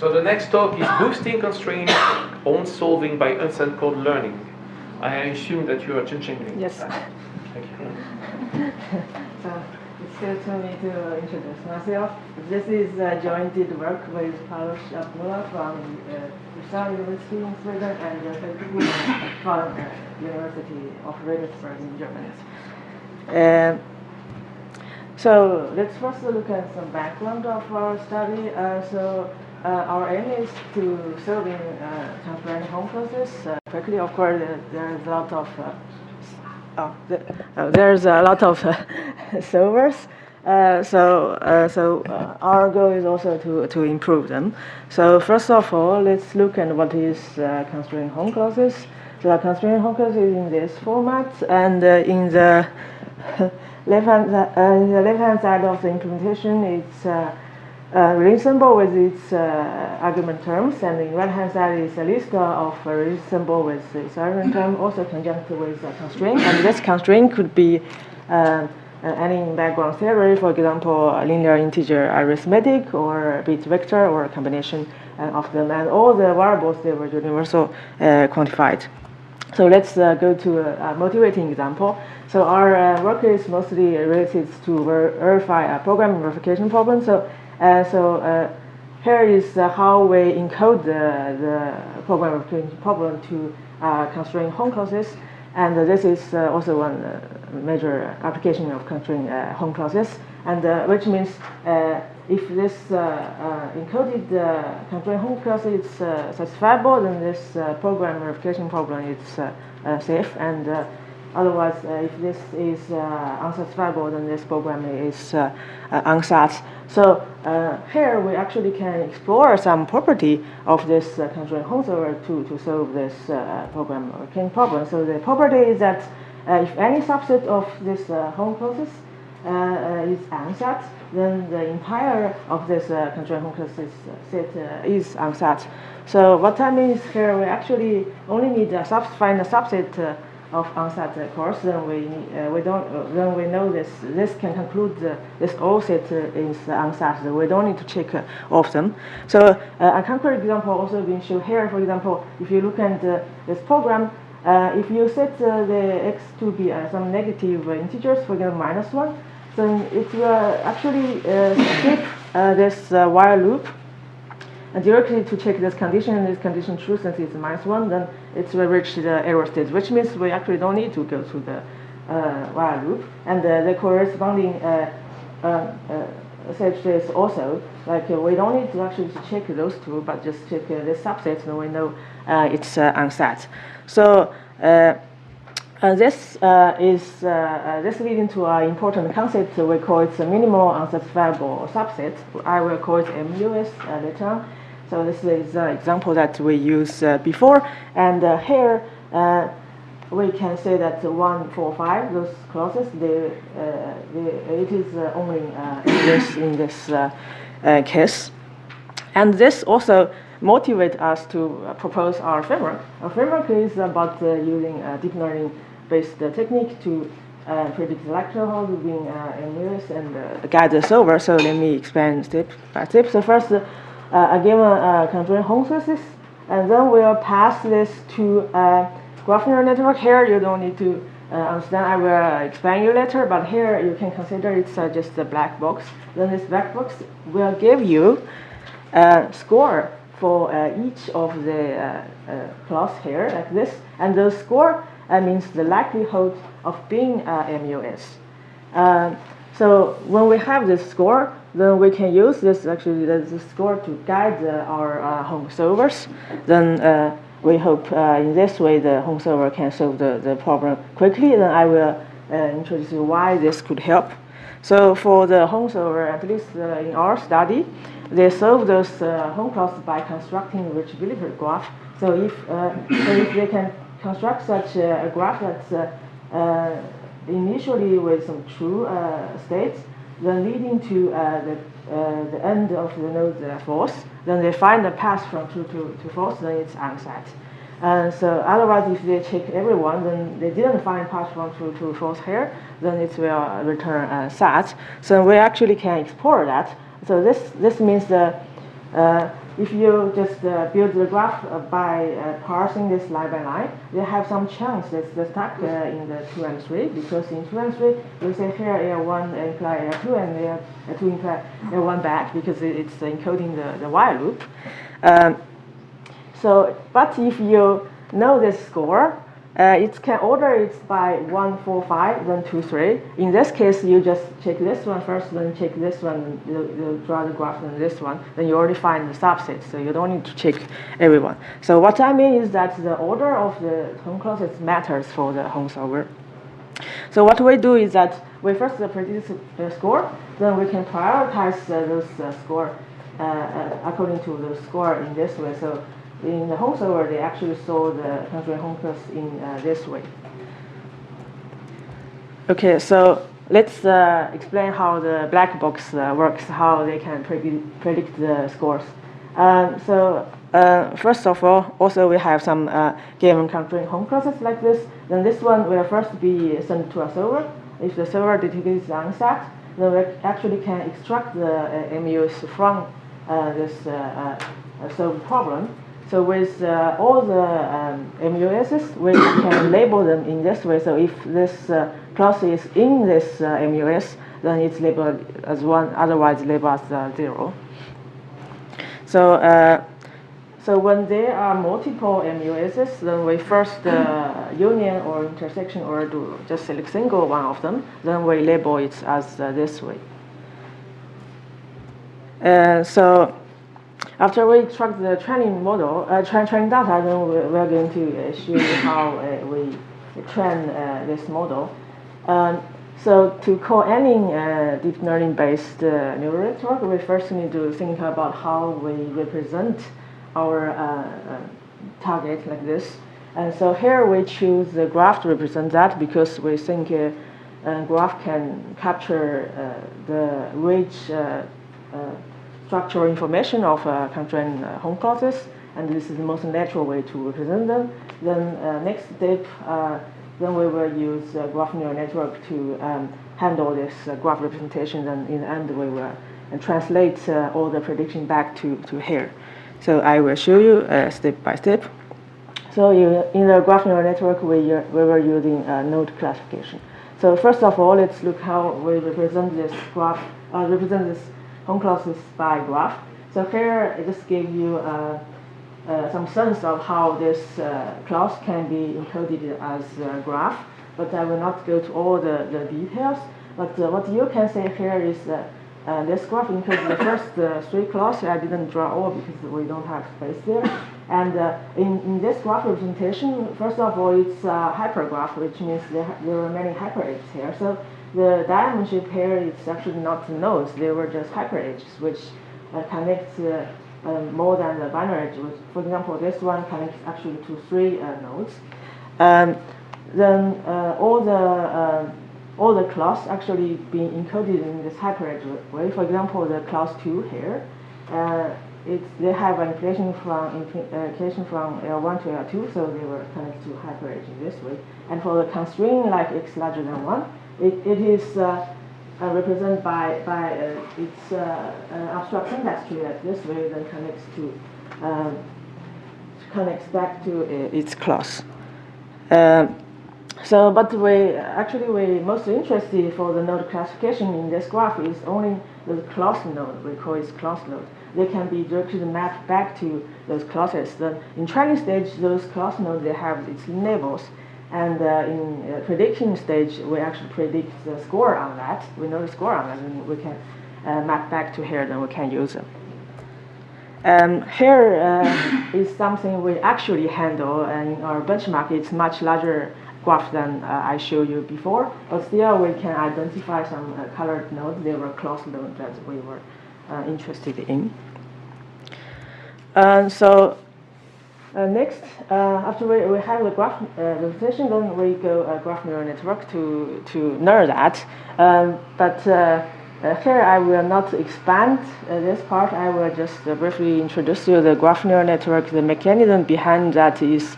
So the next talk is boosting constraint on solving by unsat code learning. I assume that you are Chencheng. Yes. Thank you. So it's good to me to introduce myself. This is joint work with Parosh Abdulla from Unsat University in Sweden and Philipp from University of Regensburg in Germany. So let's first look at some background of our study. Our aim is to solve in constraint home process quickly. Of course, there's a lot of solvers. So our goal is also to improve them. So first of all, let's look at what is constraint home clauses. So the constraint home clause is in this format, and in the left-hand side of the implementation, it's relation symbol with its argument terms, and the right-hand side is a list of relation symbol with its argument term, also conjunct with a constraint. And this constraint could be any background theory, for example, linear integer arithmetic, or bit vector, or a combination of them. And all the variables, they were universal quantified. So let's go to a motivating example. So our work is mostly related to verify a program verification problem. So here is how we encode the program verification problem to constraint home clauses. And this is also one major application of constraint home clauses. And which means if this encoded constraint home clause is satisfiable, then this program verification problem is safe. And otherwise, if this is unsatisfiable, then this program is unsat. So here we actually can explore some property of this constraint home solver to solve this program verification problem. So the property is that if any subset of this home clauses is unsat, then the entire of this constraint home clauses set is unsat. So what that means here, we actually only need to find a subset of unsat course. Then we know this can conclude this all set is unsat. So we don't need to check all of them. So a concrete example also being shown here. For example, if you look at this program, if you set the x to be some negative integers, for example -1, then it will actually skip this while loop and directly to check this condition, and this condition true since it's -1, then it will reach the error state, which means we actually don't need to go to the while loop. And the corresponding CHCs also, like we don't need to actually check those two, but just check this subset, and we know it's unsat. So this is leading to an important concept. We call it a minimal unsatisfiable subset. I will call it MUS later on. So this is an example that we used before, and here we can say that 1, 4, 5, those clauses, it is only in this case. And this also motivates us to propose our framework. Our framework is about using a deep learning-based technique to predict the likelihood between MUs and guide the solver. So let me explain step by step. So first, a given constraint home sources, and then we'll pass this to graph neural network. Here you don't need to understand. I will explain you later, but here you can consider it's just a black box. Then this black box will give you a score for each of the clause here, like this, and the score means the likelihood of being MUS. So when we have this score, then we can use this score to guide our home solvers. Then we hope in this way the home solver can solve the problem quickly. Then I will introduce you why this could help. So for the home solver, at least in our study, they solve those home clauses by constructing a reachability graph. So if they can construct such a graph that's initially with some true states, then leading to the end of the node false, then they find a path from true to false, then it's unsat. So otherwise, if they check everyone, then they didn't find path from true to false here, then it will return sat. So we actually can explore that. So this means If you just build the graph by parsing this line by line, they have some chunks that's stuck in the 2 and 3, because in 2 and 3, we say here L1 imply L2 and L2 imply L1 back, because it's encoding the while loop. But if you know this score, it can order it by 1, 4, 5, then 2, 3. In this case, you just check this one first, then check this one, you draw the graph, then this one, then you already find the subset, so you don't need to check everyone. So what I mean is that the order of the home clauses matters for the home solver. So what we do is that we first predict the score, then we can prioritize those score according to the score in this way. So in the home solver, they actually store the constraint home clause in this way. Okay, so let's explain how the black box works, how they can predict the scores. First of all, also we have some given constraint home clauses like this. Then this one will first be sent to a server. If the server detects the unsat, then we actually can extract the MUs from this solved problem. So with all the MUSs, we can label them in this way. So if this clause is in this MUS, then it's labeled as 1, otherwise labeled as 0. So when there are multiple MUSs, then we first union or intersection or do just select single one of them, then we label it as this way. After we extract the training model, training data, then we're going to show you how we train this model. So to call any deep learning-based neural network, we first need to think about how we represent our target like this. And so here we choose the graph to represent that, because we think graph can capture the rich structural information of constraint home clauses, and this is the most natural way to represent them. Then next step, then we will use graph neural network to handle this graph representation, and in the end we will translate all the prediction back to here. So I will show you step by step. So in the graph neural network, we were using node classification. So first of all, let's look how we represent this graph, represent this home clauses by graph. So here I just gave you some sense of how this clause can be encoded as a graph, but I will not go to all the details. But what you can say here is this graph encodes the first 3 clauses. I didn't draw all because we don't have space there. And in this graph representation, first of all, it's a hypergraph, which means there are many hyper edges here. So the diamond shape here is actually not nodes, they were just hyper edges, which connect more than the binary edge. For example, this one connects actually to 3 nodes. Then all the class actually being encoded in this hyper edge way. For example, the class 2 here, they have an implication from L1 to L2, so they were connected to hyper edge in this way. And for the constraint like x larger than 1, it is represented by its abstract syntax tree like this way, then connects back to its class. But we're mostly interested for the node classification in this graph is only the class node. We call it class node. They can be directly mapped back to those classes. Then in training stage, those class nodes, they have its labels. And in prediction stage, we actually predict the score on that. We know the score on that, and we can map back to here, then we can use them. Here is something we actually handle, and in our benchmark, it's much larger graph than I showed you before, but still we can identify some colored nodes. They were class nodes that we were interested in. Next, after we have the graph representation, then we go graph neural network to learn that. Here I will not expand this part. I will just briefly introduce you the graph neural network. The mechanism behind that is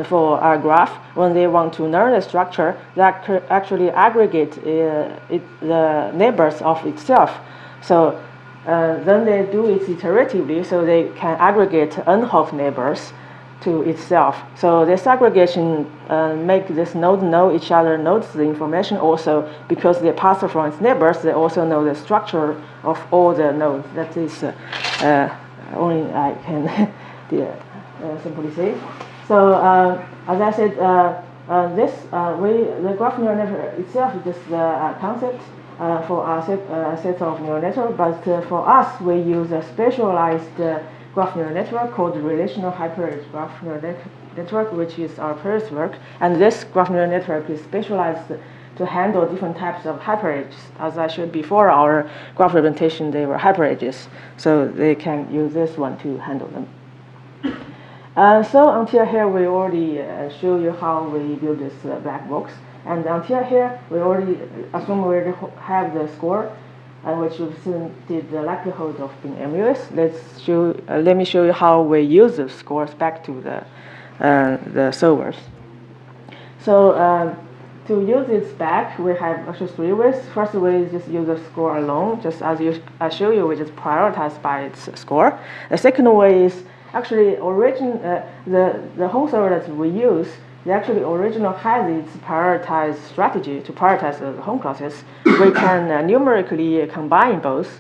for our graph, when they want to learn the structure, that actually aggregate the neighbors of itself. So then they do it iteratively, so they can aggregate n of neighbors to itself. So this aggregation make this node know each other nodes the information also, because they pass from its neighbors, they also know the structure of all the nodes. That is only I can simply say. So as I said, the graph neural network itself is just the concept for a set of neural network, but for us, we use a specialized graph neural network called Relational Hyper-Graph Neural Network, which is our first work. And this graph neural network is specialized to handle different types of hyperedges. As I showed before, our graph representation, they were hyperedges, so they can use this one to handle them. So until here, we already show you how we build this black box. And until here, we already assume we already have the score, which represented the likelihood of being MUs. Let me show you how we use the scores back to the solvers. So to use this back, we have actually three ways. First way is just use the score alone, just as I show you, we just prioritize by its score. The second way is actually the Hong solver that we use. The actually original has its prioritized strategy to prioritize the Hong classes. We can numerically combine both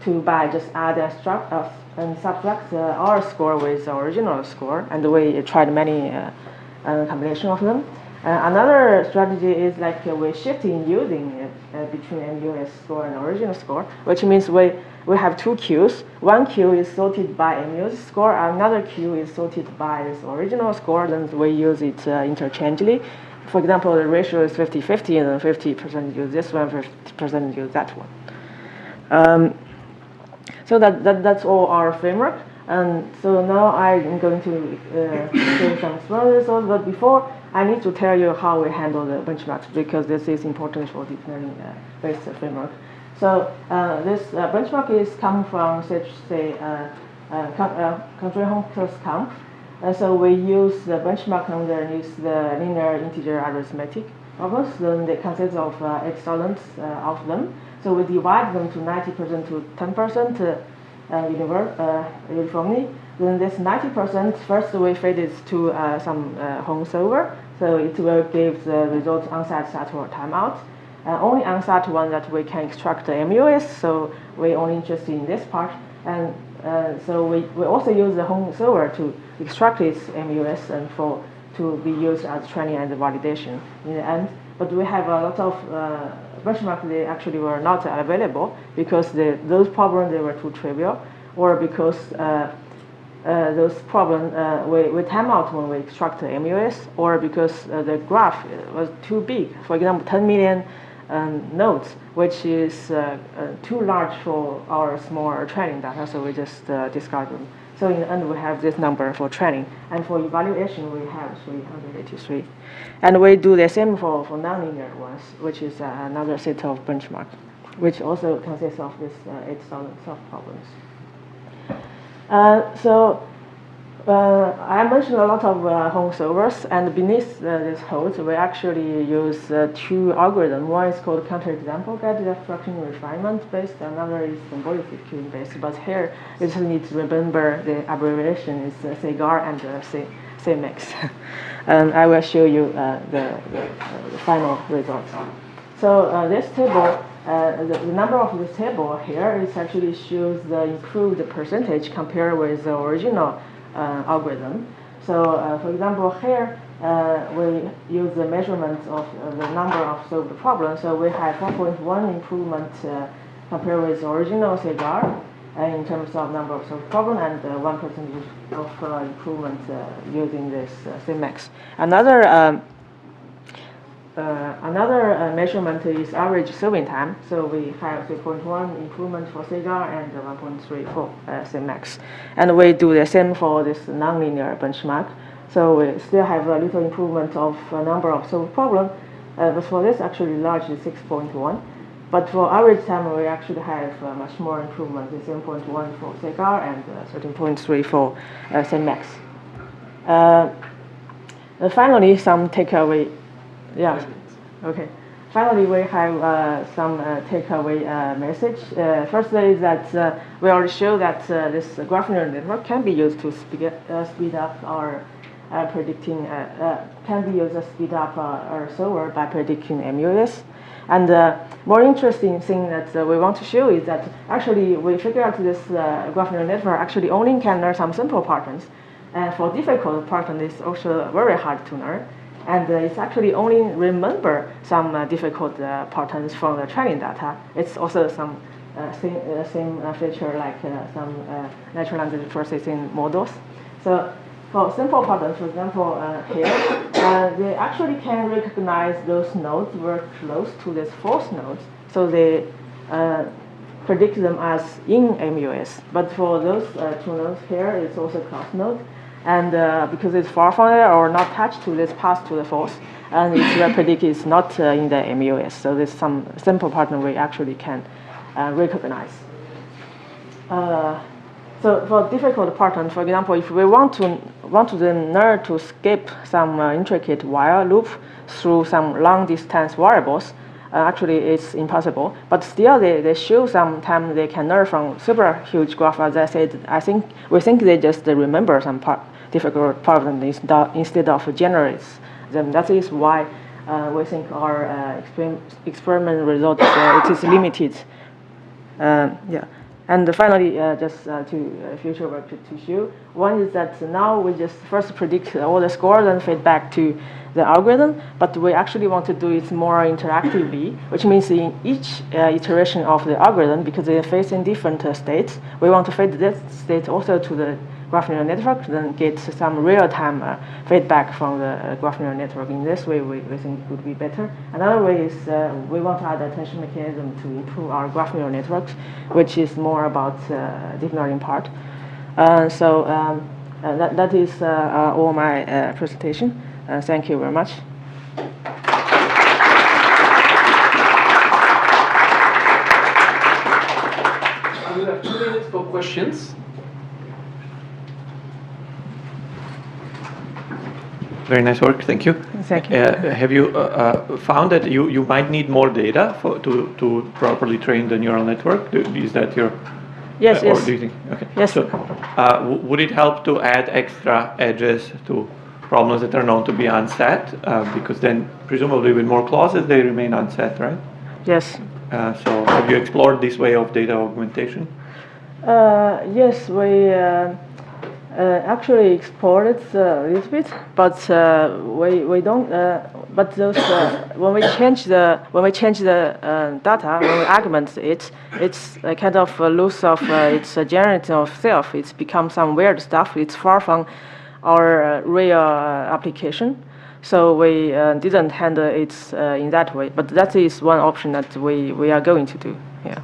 by just add and subtract our score with the original score, and we tried many combination of them. Another strategy is like we're shifting using between MUS score and original score, which means we have two queues. One queue is sorted by MUS score, another queue is sorted by this original score, then we use it interchangeably. For example, the ratio is 50-50, and then 50% use this one, 50% use that one. So that's all our framework. And so now I'm going to show some experimental results, but before I need to tell you how we handle the benchmarks, because this is important for deep learning based framework. So this benchmark is coming from CHC-COMP. So we use the benchmark underneath the linear integer arithmetic problems. Then they consist of 8,000 of them. So we divide them to 90% to 10% uniformly. Then this 90%, first we feed it to some Hong solver. So it will give the result Unsat, Sat, or timeout. Only Unsat one that we can extract the MUs, so we're only interested in this part. And so we also use the Hong solver to extract its MUs and to be used as training and validation in the end. But we have a lot of benchmarks, they actually were not available because those problems, they were too trivial, or because those problems we time out when we extract the MUs, or because the graph was too big. For example, 10 million nodes, which is too large for our small training data, so we just discard them. So in the end, we have this number for training, and for evaluation, we have 383. And we do the same for nonlinear ones, which is another set of benchmark, which also consists of this 8,000 sub-problems. I mentioned a lot of Hong solvers, and beneath this code, we actually use two algorithms. One is called counterexample Guided Abstraction Refinement based, another is symbolic based. But here, you just need to remember the abbreviation is CEGAR and SymEx. And I will show you the final results. So this table, the number of this table here is actually shows the improved percentage compared with the original algorithm. So, for example, here we use the measurement of the number of solved problems. So we have 4.1 improvement compared with the original CEGAR in terms of number of solved problems, and 1% of improvement using this SymEx. Another measurement is average solving time. So we have 3.1 improvement for CEGAR and 1.3 for SymEx. And we do the same for this nonlinear benchmark. So we still have a little improvement of number of solved problems, but for this actually large is 6.1. But for average time, we actually have much more improvement, 7.1 for CEGAR and 13.3 for SymEx. Finally, some takeaway. Yeah. Okay. finally, we have some takeaway message. First is that we already show that this graph neural network can be used to speed up our predicting, can be used to speed up our solver by predicting MUs. And more interesting thing that we want to show is that actually we figure out this graph neural network actually only can learn some simple patterns. And for difficult patterns, it's also very hard to learn. And it's actually only remember some difficult patterns from the training data. It's also some same feature like some natural language processing models. So for simple patterns, for example, here, they actually can recognize those nodes very close to this false nodes. So they predict them as in MUs. But for those two nodes here, it's also cross node. And because it's far from it or not attached to this path to the false, and its predict is not in the MUs. So there's some simple pattern we actually can recognize. So for difficult pattern, for example, if we want to then learn to skip some intricate while loop through some long distance variables, actually it's impossible. But still, they show sometimes they can learn from super huge graph. As I said, we think they just remember some difficult problem instead of generate them. That is why we think our experiment result it is limited. Yeah. And finally, just to future work to show. One is that now we just first predict all the scores and feed back to the algorithm, but we actually want to do it more interactively, which means in each iteration of the algorithm, because they are facing different states, we want to feed that state also to the graph neural network, then get some real-time feedback from the graph neural network. In this way, we think it would be better. Another way is we want to add attention mechanism to improve our graph neural networks, which is more about deep learning part. So that is all my presentation. Thank you very much. We have 2 minutes for questions. Very nice work, thank you. Thank you. Have you found that you might need more data to properly train the neural network? Is that your... Yes, yes. Or do you think? Okay. Yes. So, would it help to add extra edges to problems that are known to be unsat? Because then, presumably with more clauses, they remain unset, right? Yes. So have you explored this way of data augmentation? Yes, we actually explored it a little bit, but we don't. But those when we change the data, when we augment it, it's a kind of loss of its generative of self. It's become some weird stuff. It's far from our real application. So we didn't handle it in that way. But that is one option that we are going to do. Yeah.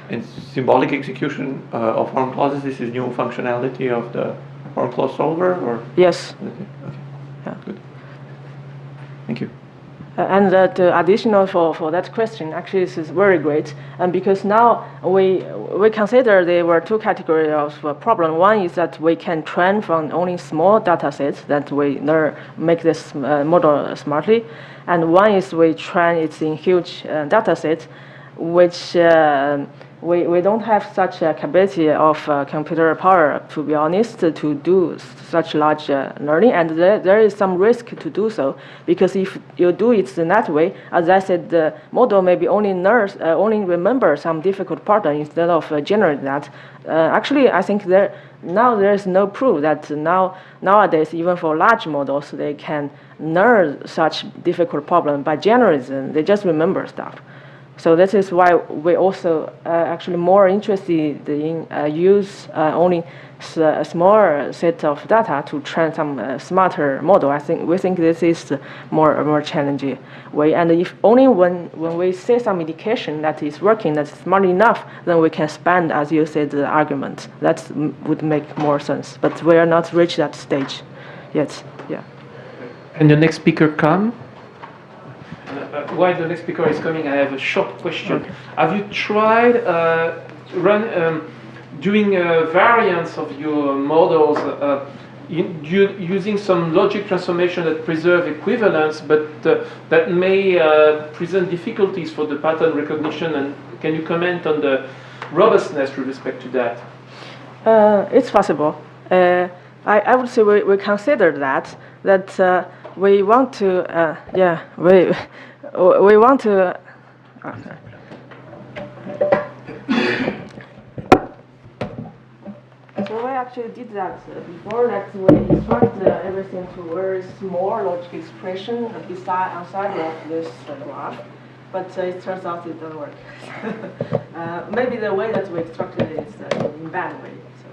And symbolic execution of form clauses, this is new functionality of the form clause solver, or? Yes. Okay. Yeah. Good. Thank you. And the additional for that question, actually, this is very great. And because now we consider there were 2 categories of problem. One is that we can train from only small data sets that we make this model smartly. And one is we train it in huge data sets, which we don't have such a capacity of computer power, to be honest, to do such large learning, and there is some risk to do so, because if you do it in that way, as I said, the model maybe only remember some difficult pattern instead of generate that. Actually, I think there is no proof that nowadays, even for large models, they can learn such difficult problem by generating them. They just remember stuff. So that is why we also actually more interested in use only a smaller set of data to train some smarter model. We think this is more challenging way. And if only when we see some indication that is working, that's smart enough, then we can expand, as you said, the argument. That would make more sense. But we are not reached that stage yet. Yeah. And the next speaker come. While the next speaker is coming, I have a short question. Okay. Have you tried doing variants of your models using some logic transformation that preserve equivalence, but that may present difficulties for the pattern recognition. And can you comment on the robustness with respect to that? It's possible. I would say we consider that we want to we want to. So we actually did that before. That we instruct everything to very small logic expression outside of this graph, but it turns out it doesn't work. Maybe the way that we extracted it is in bad way. So.